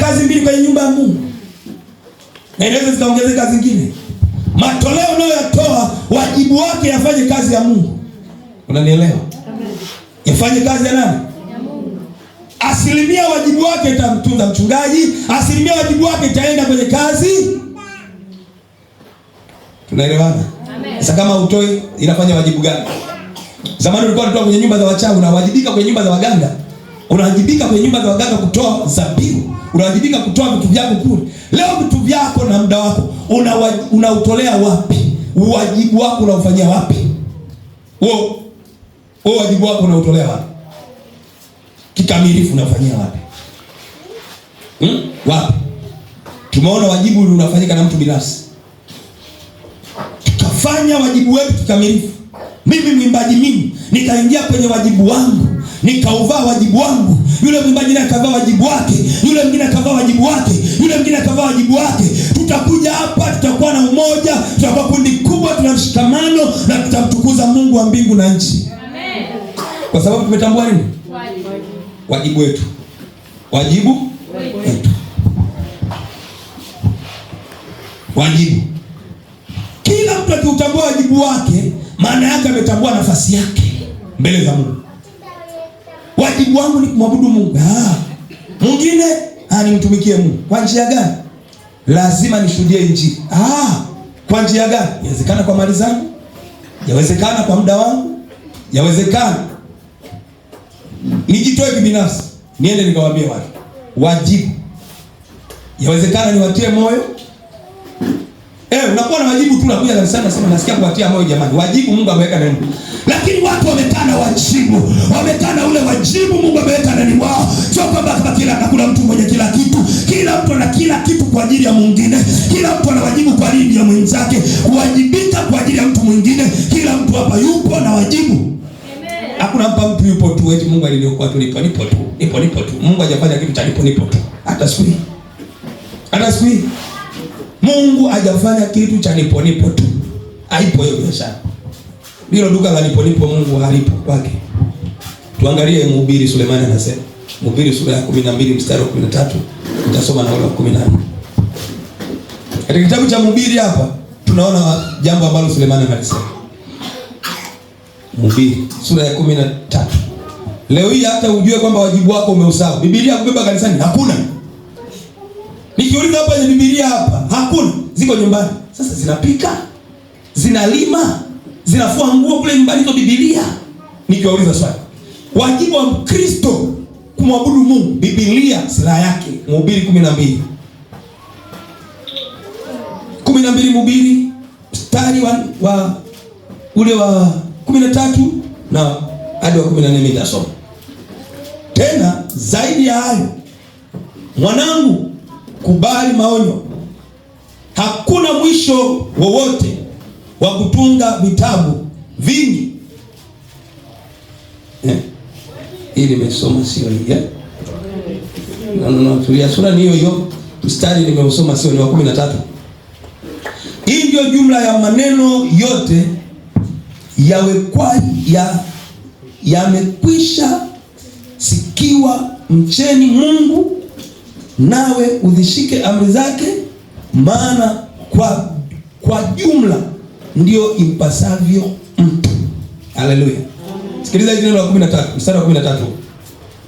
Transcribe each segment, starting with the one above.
kazi mbili kwenye nyumba ya Mungu, na inaweza zikaongezeka zingine. Matoleo unayoyatoa wajibu wake yafanye kazi ya Mungu. Unanielewa? Yafanye kazi ya nani? Ya Mungu. Asilimia wajibu wake itamtunza mchungaji, asilimia wajibu wake itaenda kwenye kazi. Tunaelewana? Sasa kama utoi inafanya wajibu gani? Zamani ulikuwa unatoa kwenye nyumba za wachawi, unawajibika kwenye nyumba za waganga. Unawajibika kwenye nyumba za waganga kutoa zabibu. Unawajibika kutoa vitu vyako kule. Leo vitu vyako na muda wako unautolea wapi? Wajibu wako unaufanyia wapi? Wewe wajibu wako unautolea wapi? Kikamilifu unafanyia wapi? Wapi? Tumeona wajibu unafanyika na mtu binafsi. Tukafanya wajibu wetu kikamilifu. Mimi mwimbaji, nikaingia kwenye wajibu wangu, nikauvaa wajibu wangu. Yule mwimbaji naye akavaa wajibu wake, yule mwingine akavaa wajibu wake, yule mwingine akavaa wajibu wake. Tutakuja hapa, tutakuwa na umoja, tutakuwa kundi kubwa, tuna mshikamano na tutamtukuza Mungu wa mbingu na nchi. Amen. Kwa sababu tumetambua nini? Wajibu wetu. Wajibu wetu. Wajibu. Kila mtu akiutambua wajibu wake, maana yake ametambua nafasi yake mbele za Mungu. Wajibu wangu ni kumwabudu Mungu. Mwingine nimtumikie Mungu. Kwa njia gani? Lazima nishuhudie Injili. Kwa njia gani? Yawezekana kwa mali zangu, yawezekana kwa muda wangu, yawezekana nijitoe kibinafsi, niende nikawaambie watu. Wajibu. Yawezekana niwatie moyo. Unakuwa na wajibu tu, unakuja kanisani nasema nasikia kuwatia moyo jamani. Wajibu Mungu ameweka ndani. Lakini watu wamekaa na wajibu. Wamekaa na ule wajibu Mungu ameweka ndani mwao. Sio kwamba kuna mtu mwenye kila kitu. Kila mtu ana kila kitu kwa ajili ya mwingine. Kila mtu ana wajibu kwa ajili ya mwenzake. Kuwajibika kwa ajili ya mtu mwingine. Kila mtu hapa yupo na wajibu. Amen. Hakuna mpa mtu yupo tu eti Mungu aliniokoa tu nipo tu. Nipo tu. Mungu hajafanya kitu cha nipo tu. Hata siku hii. Mungu hajafanya kitu cha nipo tu. Haipo hiyo biashara. Hilo duka la nipo Mungu halipo kwake. Tuangalie Mhubiri. Sulemani anasema, Mhubiri sura ya 12 mstari wa 13, tutasoma na ule wa 14. Katika kitabu cha Mhubiri hapa tunaona jambo ambalo Sulemani analisema. Mhubiri sura ya 13. Leo hii hata ujue kwamba wajibu wako umeusahau. Biblia kubeba kanisani hakuna. Nikiuliza hapa kwenye Biblia hapa hakuna. Ziko nyumbani. Sasa zinapika, zinalima, zinafua nguo kule nyumbani hizo Biblia. Nikiwauliza swali, wajibu wa Mkristo kumwabudu Mungu, Biblia silaha yake. Mhubiri 12 Mhubiri mstari wa ule wa 13 na hadi wa 14 nitasoma. Tena zaidi ya hayo, mwanangu, kubali maonyo. Hakuna mwisho wowote wa kutunga vitabu vingi. Hii nimesoma sio hii. Tulia, sura ni hiyo. Mstari nimeusoma sio ni wa 13. Hii ndio jumla ya maneno yote yamekwisha sikiwa. Mcheni Mungu nawe uzishike amri zake, maana kwa jumla ndio impasavyo mtu. Haleluya. Sikiliza hili neno la 13, mstari wa 13.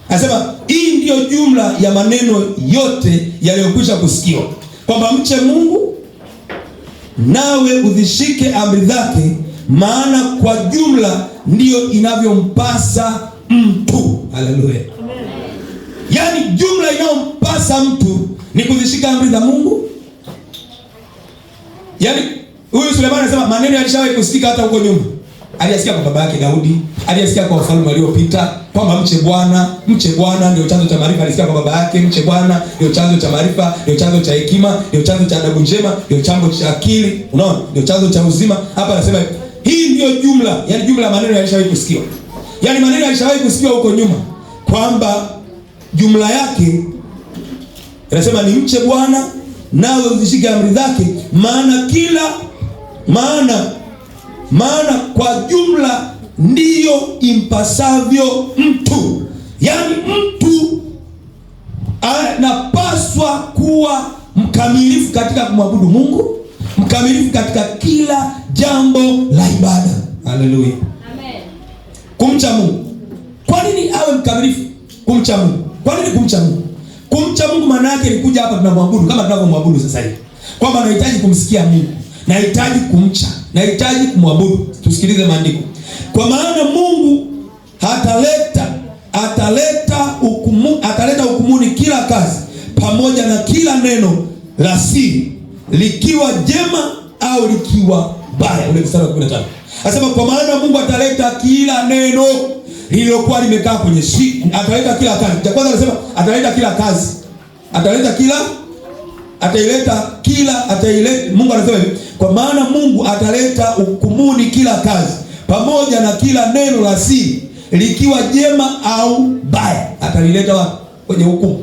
Anasema hii ndio jumla ya maneno yote yaliyokwisha kusikiwa, kwamba mche Mungu nawe uzishike amri zake, maana kwa jumla ndio inavyompasa mtu. Haleluya. Yaani jumla inayompasa mtu ni kuzishika amri za Mungu. Yaani huyu Sulemani anasema maneno yalishawahi kusikika hata huko nyuma. Aliyasikia kwa baba yake Daudi, aliyasikia kwa wafalme waliopita kwamba mche Bwana ndio chanzo cha maarifa. Alisikia kwa baba yake mche Bwana ndio chanzo cha maarifa, ndio chanzo cha hekima, ndio chanzo cha adabu njema, ndio chanzo cha akili, unaona? Ndio chanzo cha uzima. Hapa anasema hii ndio jumla, yani jumla ya maneno yalishawahi kusikiwa. Yaani maneno yalishawahi kusikiwa huko nyuma kwamba jumla yake inasema ni mche Bwana nawe uzishike amri zake, maana kwa jumla ndiyo impasavyo mtu. Yaani mtu anapaswa kuwa mkamilifu katika kumwabudu Mungu, mkamilifu katika kila jambo la ibada. Haleluya. Amen. Kumcha Mungu. Kwa nini awe mkamilifu? Kumcha Mungu. Kwa nini kumcha Mungu? Kumcha Mungu maana yake ni kuja hapa tunamwabudu kama tunavyomwabudu sasa hivi. Kwamba nahitaji kumsikia Mungu, nahitaji kumcha, nahitaji kumwabudu. Tusikilize maandiko. Kwa maana Mungu ataleta hukumuni kila kazi pamoja na kila neno la siri, likiwa jema au likiwa baya. Ule mstari wa 15. Anasema kwa maana Mungu ataleta kila neno lililokuwa limekaa kwenye siri, ataleta kila kazi. Cha kwanza anasema ataleta kila kazi. Mungu anasema hivi, kwa maana Mungu ataleta hukumuni kila kazi pamoja na kila neno la siri, likiwa jema au baya. Atalileta wapi? Kwenye hukumu.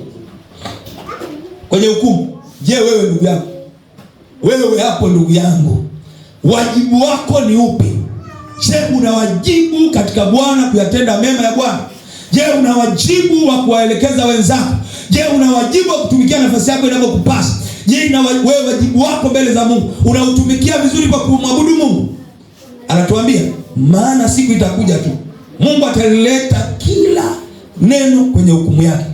Kwenye hukumu. Je, wewe ndugu yangu, wewe hapo ndugu yangu, wajibu wako ni upi? Je, una wajibu katika Bwana kuyatenda mema ya Bwana? Je, una wajibu wa kuwaelekeza wenzako? Je, una wajibu wa kutumikia nafasi yako inavyokupasa? Je, wewe wajibu wako mbele za Mungu unautumikia vizuri kwa kumwabudu Mungu? Anatuambia maana siku itakuja tu Mungu ataleta kila neno kwenye hukumu yake.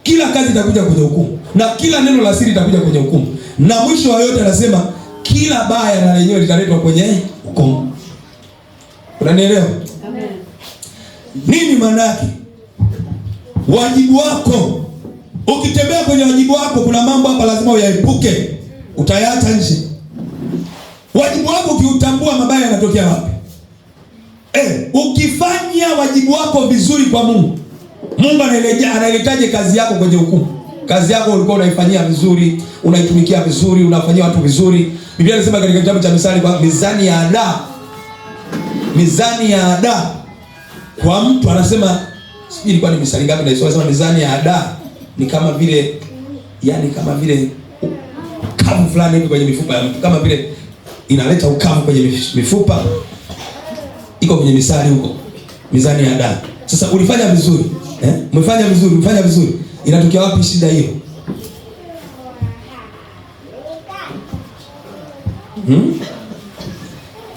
Kila kazi itakuja kwenye hukumu, na kila neno la siri itakuja kwenye hukumu, na mwisho wa yote anasema kila baya na lenyewe litaletwa kwenye hukumu. Unanielewa? Amen. Nini maana yake? Wajibu wako. Ukitembea kwenye wajibu wako, kuna mambo hapa lazima uyaepuke, utayaacha nje. Wajibu wako ukiutambua, mabaya yanatokea wapi? Ukifanya wajibu wako vizuri kwa Mungu, Mungu analetaje kazi yako kwenye hukumu? Kazi yako ulikuwa unaifanyia vizuri, unaitumikia vizuri, unafanyia watu vizuri. Biblia inasema katika kitabu cha Misali kwa mizani ya ada kwa mtu, anasema sijui ilikuwa ni Misali ngapi ndio inasema mizani ya ada ni kama vile, yani kama vile ukavu fulani hivi kwenye mifupa ya mtu, kama vile inaleta ukavu kwenye mifupa. Iko kwenye Misali huko, mizani ya ada. Sasa ulifanya vizuri, umefanya vizuri, inatokea wapi shida hiyo?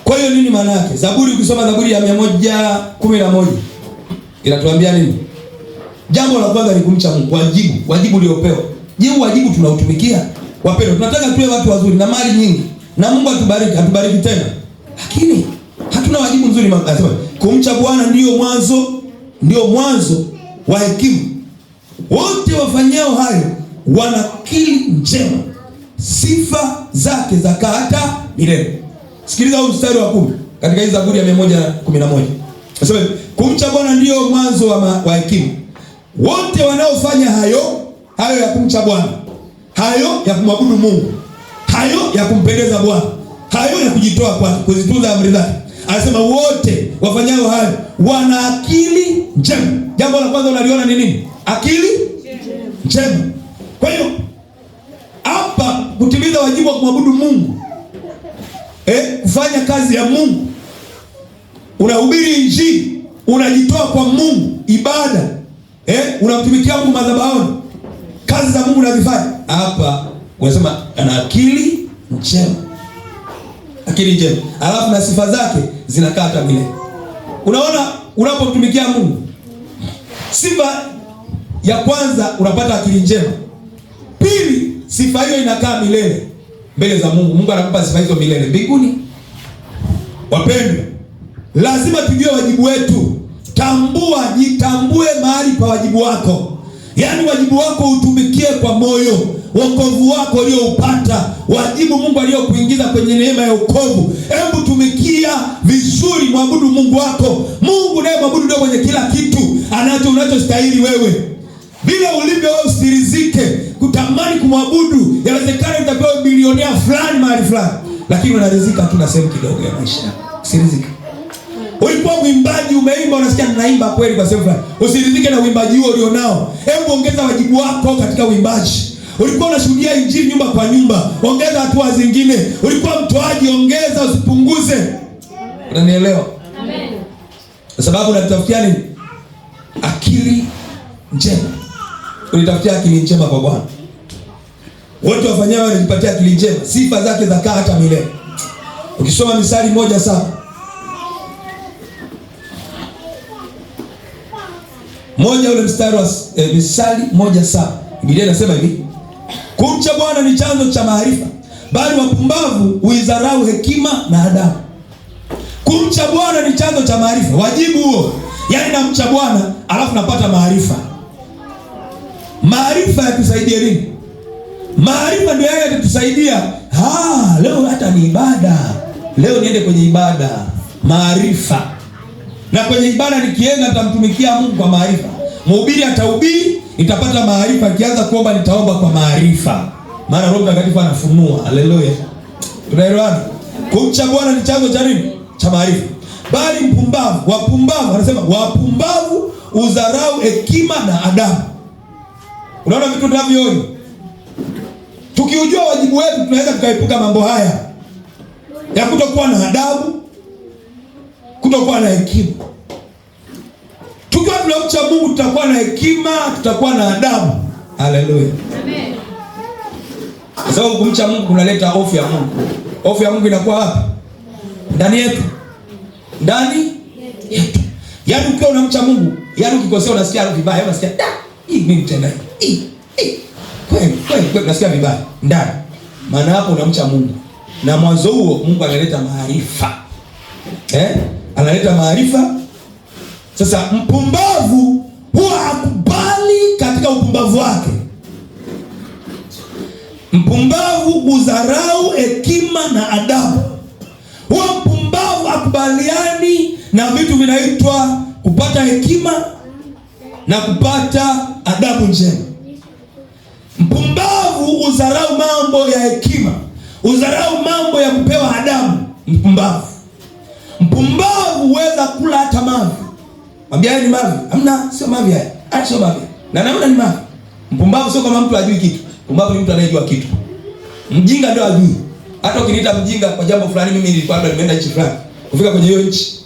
Kwa hiyo nini maana yake? Zaburi, ukisoma Zaburi ya 111 inatuambia nini? Jambo la kwanza ni kumcha Mungu. Wajibu uliopewa. Je, wajibu tunautumikia? Wapendwa, tunataka tuwe watu wazuri na mali nyingi, na Mungu atubariki tena, lakini hatuna wajibu nzuri. Anasema kumcha Bwana ndio mwanzo wa hekima. Wote wafanyao hayo wana akili njema, sifa zake zakaa hata milele. Sikiliza huu mstari wa 10 katika hii Zaburi ya 111. Anasema kumcha Bwana ndio mwanzo wa hekima. Wote wanaofanya hayo ya kumcha Bwana, hayo ya kumwabudu Mungu, hayo ya kumpendeza Bwana, hayo ya kujitoa kwake, kuzitunza amri zake, anasema wote wafanyao hayo wana akili njema. Jambo la kwanza unaliona ni nini? Akili njema. Kwa hiyo hapa kutimiza wajibu wa kumwabudu Mungu, kufanya kazi ya Mungu, unahubiri Injili, unajitoa kwa Mungu, ibada, unamtumikia Mungu madhabahuni, kazi za Mungu unazifanya. Hapa unasema ana akili njema. Akili njema. Alafu na sifa zake zinakaa hata milele. Unaona, unapomtumikia Mungu, sifa ya kwanza unapata akili njema. Pili, sifa hiyo inakaa milele mbele za Mungu. Mungu anakupa sifa hizo milele mbinguni. Wapendwa, lazima tujue wajibu wetu. Jitambue mahali pa wajibu wako. Yaani wajibu wako utumikie kwa moyo. Wokovu wako ulioupata, wajibu Mungu aliyokuingiza kwenye neema ya wokovu, hebu tumikia vizuri, mwabudu Mungu wako. Mungu naye mwabudu ndio mwenye kila kitu, unachostahili wewe. Bila ulivyo wewe usirizike kutamani kumwabudu. Yawezekana utapewa bilionea fulani mahali fulani, lakini unarizika tu na sehemu kidogo ya maisha. Usirizike. Ulikuwa mwimbaji, umeimba, unasikia ninaimba kweli kwa sehemu fulani, usirizike na uimbaji huo ulionao. Hebu ongeza wajibu wako katika uimbaji. Ulikuwa unashuhudia Injili nyumba kwa nyumba, ongeza hatua zingine. Ulikuwa mtoaji, ongeza, usipunguze. Unanielewa? Amen. Kwa sababu unatafutia nini? Akili njema. Unatafutia akili njema kwa Bwana. Wote wafanyao wanajipatia akili njema, sifa zake zakaa hata milele. Ukisoma Misali 1:7. Ule mstari wa Misali 1:7. Biblia inasema hivi: kumcha Bwana ni chanzo cha maarifa, bali wapumbavu huidharau hekima na adabu. Kumcha Bwana ni chanzo cha maarifa. Wajibu huo. Yaani namcha Bwana alafu napata maarifa. Maarifa yatusaidia nini? Maarifa ndio yale yatatusaidia. Leo hata ni ibada. Leo niende kwenye ibada. Maarifa. Na kwenye ibada nikienda nitamtumikia Mungu kwa maarifa. Mhubiri atahubiri, nitapata maarifa. Nikianza kuomba nitaomba kwa maarifa. Maana Roho Mtakatifu anafunua. Haleluya. Tunaelewana? Kumcha Bwana ni chanzo cha nini? Cha maarifa. Bali wapumbavu, anasema wapumbavu udharau hekima na adabu. Unaona vitu tunavyoona? Tukiujua wajibu wetu tunaweza tukaepuka mambo haya ya kutokuwa na adabu, kutokuwa na hekima. Tukiwa tunamcha Mungu tutakuwa na hekima, tutakuwa na adabu. Haleluya. Amen. Kwa sababu kumcha Mungu kunaleta hofu ya Mungu. Hofu ya Mungu inakuwa wapi? Ndani yetu. Ndani yetu. Yaani ukiwa unamcha Mungu, yaani ukikosea unasikia vibaya, unasikia mimi tena kweli unasikia vibaya ndani. Maana hapo unamcha Mungu. Na mwanzo huo Mungu analeta maarifa. Analeta maarifa. Sasa mpumbavu huwa hakubali katika upumbavu wake. Mpumbavu udharau hekima na adabu. Huwa mpumbavu hakubaliani na vitu vinaitwa kupata hekima na kupata adabu njema. Mpumbavu udharau mambo ya hekima, udharau mambo ya kupewa adabu. Mpumbavu huweza kula hata mavi. Mwambia ni mavi. Hamna, sio mavi haya. Hata sio mavi. Na naona ni mavi. Mpumbavu sio kama mtu ajui kitu. Mpumbavu ni mtu anayejua kitu. Mjinga ndio ajui. Hata ukiniita mjinga kwa jambo fulani, mimi nilikuwa labda nimeenda nchi fulani. Kufika kwenye hiyo nchi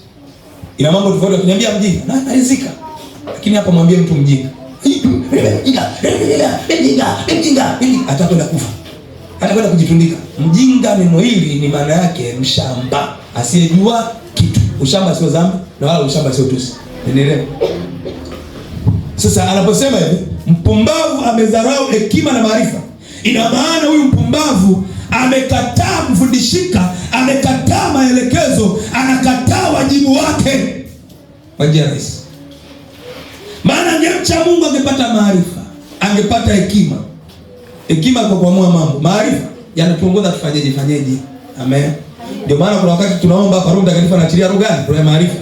ina mambo tofauti. Ukiniambia mjinga, narizika. Lakini hapa mwambie mtu mjinga. Mjinga. Atakwenda kufa. Atakwenda kujitundika. Mjinga neno hili ni maana yake mshamba, asiyejua kitu. Ushamba sio dhambi na wala ushamba sio tusi. Unaelewa? Sasa anaposema hivi, mpumbavu amedharau hekima na maarifa, ina maana huyu mpumbavu amekataa kufundishika, amekataa maelekezo, anakataa wajibu wake kwa njia rahisi. Maana angemcha Mungu angepata maarifa, angepata hekima. Hekima kwa kuamua mambo. Maarifa yanatuongoza tufanyeje. Amen. Ndio maana kuna wakati tunaomba hapa Roho Mtakatifu anaachilia roho gani? Roho ya maarifa.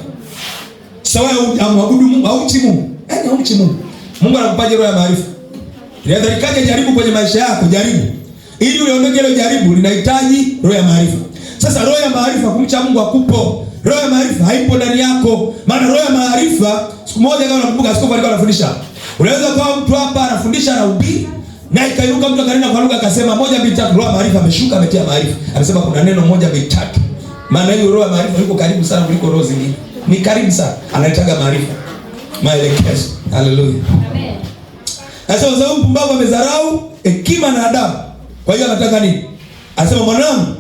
Sawa, amwabudu Mungu au uchi Mungu. Uchi Mungu. Mungu anakupaje roho ya maarifa? Inadhalikaje jaribu kwenye maisha yako, jaribu. Ili uliondoke ile jaribu linahitaji roho ya maarifa. Sasa roho ya maarifa kumcha Mungu hakupo. Roho ya maarifa haipo ndani yako. Maana roho ya maarifa, siku moja kama unakumbuka askofu alikuwa anafundisha. Unaweza kuwa mtu hapa anafundisha na ubiri na ikainuka mtu akanena kwa lugha akasema 1 2 3, roho ya maarifa ameshuka, ametia maarifa. Anasema kuna neno 1 2 3. Maana hiyo roho ya maarifa iko karibu sana kuliko roho zingine. Ni karibu sana. Anahitaji maarifa. Maelekezo. Haleluya. Amen. Sasa sababu mpumbavu amedharau hekima na adabu. Kwa hiyo anataka nini? Anasema mwanangu,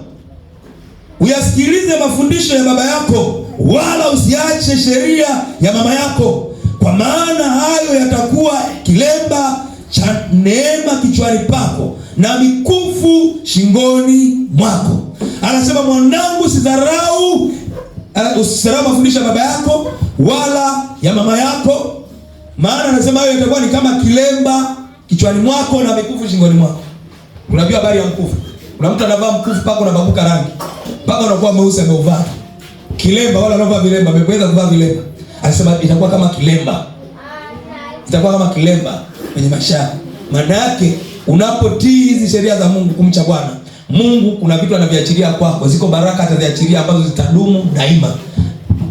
uyasikilize mafundisho ya baba yako, wala usiache sheria ya mama yako, kwa maana hayo yatakuwa kilemba cha neema kichwani pako na mikufu shingoni mwako. Anasema mwanangu, usidharau mafundisho ya baba yako wala ya mama yako, maana anasema hayo yatakuwa ni kama kilemba kichwani mwako na mikufu shingoni mwako. Unajua habari ya mkufu? Kuna mtu anavaa mkufu paka unababuka rangi, paka unakuwa mweusi ameuvaa. Kilemba wala anavaa vilemba, ameweza kuvaa vilemba. Anasema itakuwa kama kilemba. Itakuwa kama kilemba kwenye maisha. Maana yake unapotii hizi sheria za Mungu, kumcha Bwana Mungu, kuna vitu anaviachilia kwako. Ziko baraka ataziachilia ambazo zitadumu daima.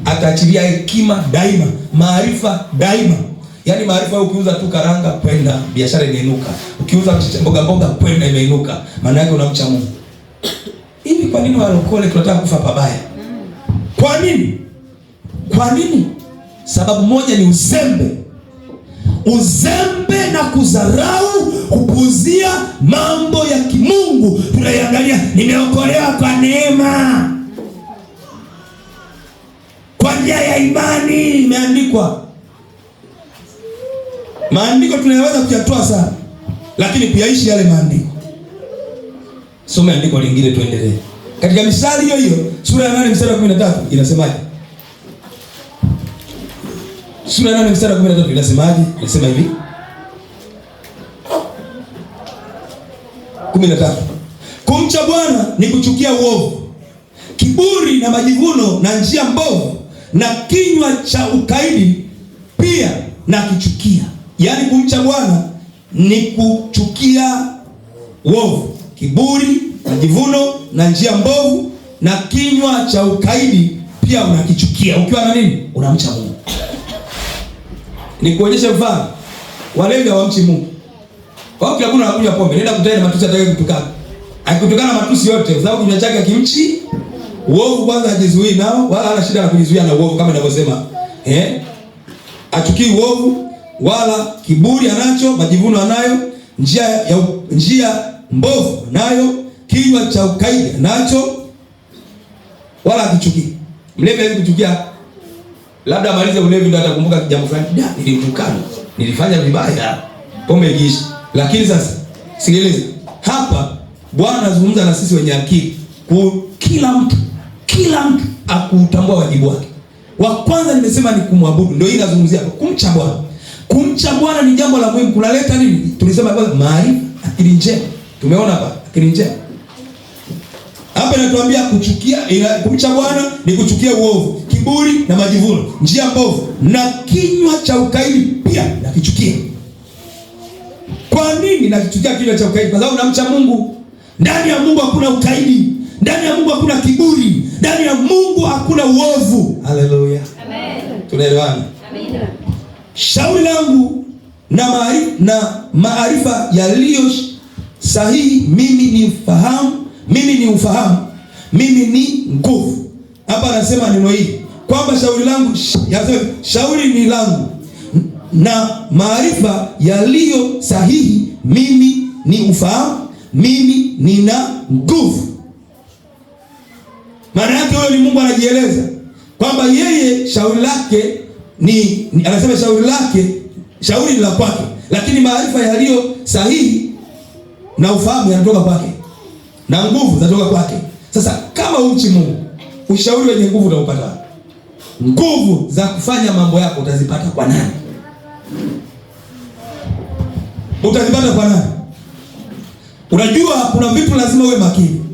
Ataachilia hekima daima, maarifa daima. Yaani maarifa ukiuza tu karanga kwenda biashara imeinuka. Ukiuza mboga kwenda imeinuka. Maana yake unamcha Mungu. Hivi kwa nini walokole tunataka kufa pabaya? Kwa nini? Sababu moja ni uzembe. uzembe na kudharau, kupuuzia mambo ya kimungu. Tunaiangalia, nimeokolewa kwa neema, kwa njia ya imani, imeandikwa. Maandiko tunayaweza kuyatoa sana, lakini kuyaishi yale maandiko. Soma andiko lingine tuendelee. Katika Misali hiyo hiyo sura ya 8 mstari wa 13 inasemaje? Sura ya 8 mstari wa 13 inasemaje? Inasema hivi. 13. Kumcha Bwana ni kuchukia uovu, kiburi na majivuno na njia mbovu, na kinywa cha ukaidi pia na kichukia. Yaani kumcha Bwana ni kuchukia uovu, kiburi, majivuno na njia mbovu, na kinywa cha ukaidi pia unakichukia. Ukiwa na nini? Unamcha Mungu. Ni kuonyesha mfano, walevi hawamchi Mungu. Kwa hiyo kuna anakunywa pombe, nenda kutana na matusi atakaye kutukana. Akikutukana matusi yote, kwa sababu kinywa chake hakimchi uovu. Kwanza hajizuii nao, wala hana shida na kujizuia na uovu kama ninavyosema. Achukii uovu, wala kiburi anacho, majivuno anayo, njia mbovu nayo, kinywa cha ukaidi nacho, wala akichukii. Mlevi hawezi kuchukia, labda amalize ulevi ndio atakumbuka jambo fulani, nilimtukana, nilifanya vibaya, pombe ikiisha. Lakini sasa sikiliza, hapa Bwana anazungumza na sisi wenye akili, kila mtu akutambua wajibu wake. Wa kwanza nimesema ni kumwabudu, ndio hii nazungumzia kumcha Bwana. Kumcha Bwana ni jambo la muhimu. Kunaleta nini? Tulisema kwanza maarifa, akili njema. Tumeona hapa akili njema. Hapa inatuambia kumcha Bwana ni kuchukia uovu, kiburi na majivuno, njia mbovu, na kinywa cha ukaidi pia nakichukia. Kwa nini nakichukia kinywa cha ukaidi? Kwa sababu namcha Mungu. Ndani ya Mungu hakuna ukaidi, ndani ya Mungu hakuna kiburi, ndani ya Mungu hakuna uovu. Haleluya. Amen. Tunaelewana? Amen. Shauri langu na maarifa yaliyo sahihi mimi ni ufahamu, mimi ni nguvu. Hapa anasema neno hili kwamba shauri ni langu na maarifa yaliyo sahihi mimi ni ufahamu, mimi nina nguvu. Maana yake huyo ni Mungu anajieleza kwamba yeye shauri lake anasema shauri ni la kwake, lakini maarifa yaliyo sahihi na ufahamu yanatoka kwake, na nguvu zinatoka kwake. Sasa kama umchi Mungu, ushauri wenye nguvu utaupata. Nguvu za kufanya mambo yako utazipata kwa nani? Utazipata kwa nani? Unajua kuna vitu lazima uwe makini.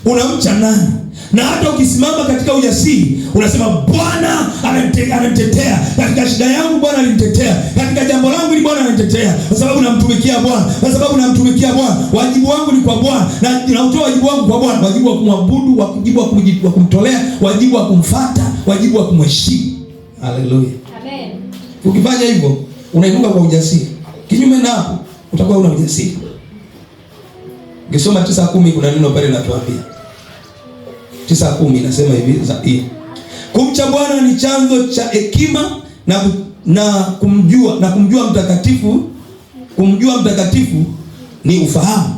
Unamcha nani? Na hata ukisimama katika ujasiri unasema Bwana ananitetea katika shida yangu, Bwana alinitetea katika jambo langu, ni Bwana ananitetea kwa sababu namtumikia Bwana, wajibu wangu ni kwa Bwana, na ninautoa wajibu wangu kwa Bwana, wajibu wa kumwabudu, wajibu wa kumtolea, wajibu wa kumfuata, wajibu wa kumheshimu. Haleluya. Amen. Ukifanya hivyo unainuka kwa ujasiri. Kinyume na hapo utakuwa una ujasiri. Ukisoma 9:10 kuna neno pale linatuambia 9:10 inasema hivi, kumcha Bwana ni chanzo cha hekima na kumjua mtakatifu. Kumjua mtakatifu ni ufahamu.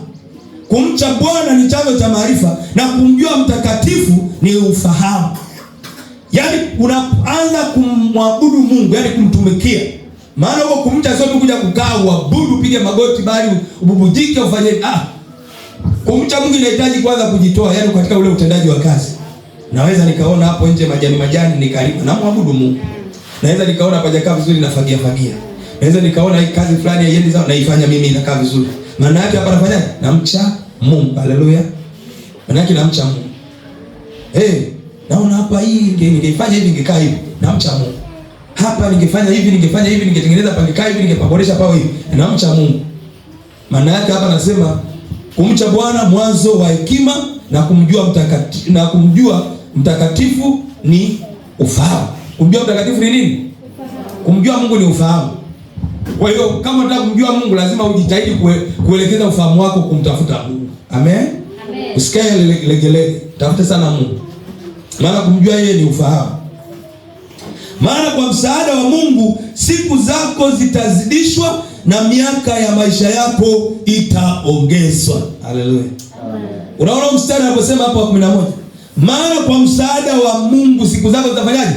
Kumcha Bwana ni chanzo cha maarifa na kumjua mtakatifu ni ufahamu. Yaani unaanza kumwabudu Mungu, yaani kumtumikia. Maana huko kumcha sio tu kuja kukaa uabudu, pige magoti, bali ububujike, ufanye kumcha Mungu inahitaji kwanza kujitoa, yaani katika ule utendaji wa kazi. Naweza nikaona hapo nje majani nikalima na muabudu Mungu. Naweza nikaona pajakaa vizuri na fagia. Naweza nikaona hii kazi fulani haiendi sawa, naifanya mimi inakaa vizuri. Maana yake hapa nafanya namcha Mungu. Haleluya. Maana yake namcha Mungu. Naona hapa hii ningefanya hivi ningekaa hivi, namcha Mungu. Hapa ningefanya hivi ningetengeneza pangekaa hivi, ningepaboresha pao hivi, namcha Mungu. Maana yake hapa nasema kumcha Bwana mwanzo wa hekima na kumjua mtakatifu ni ufahamu. Kumjua mtakatifu ni nini? Kumjua Mungu ni ufahamu. Kwa hiyo kama unataka kumjua Mungu lazima ujitahidi kuelekeza ufahamu wako kumtafuta Mungu. Amen. Usikae legelege, tafuta sana Mungu. Maana kumjua yeye ni ufahamu. Maana kwa msaada wa Mungu siku zako zitazidishwa na miaka ya maisha yako itaongezwa. Haleluya. Unaona mstari anaposema hapo wa 11. Maana kwa msaada wa Mungu siku zako zitafanyaje?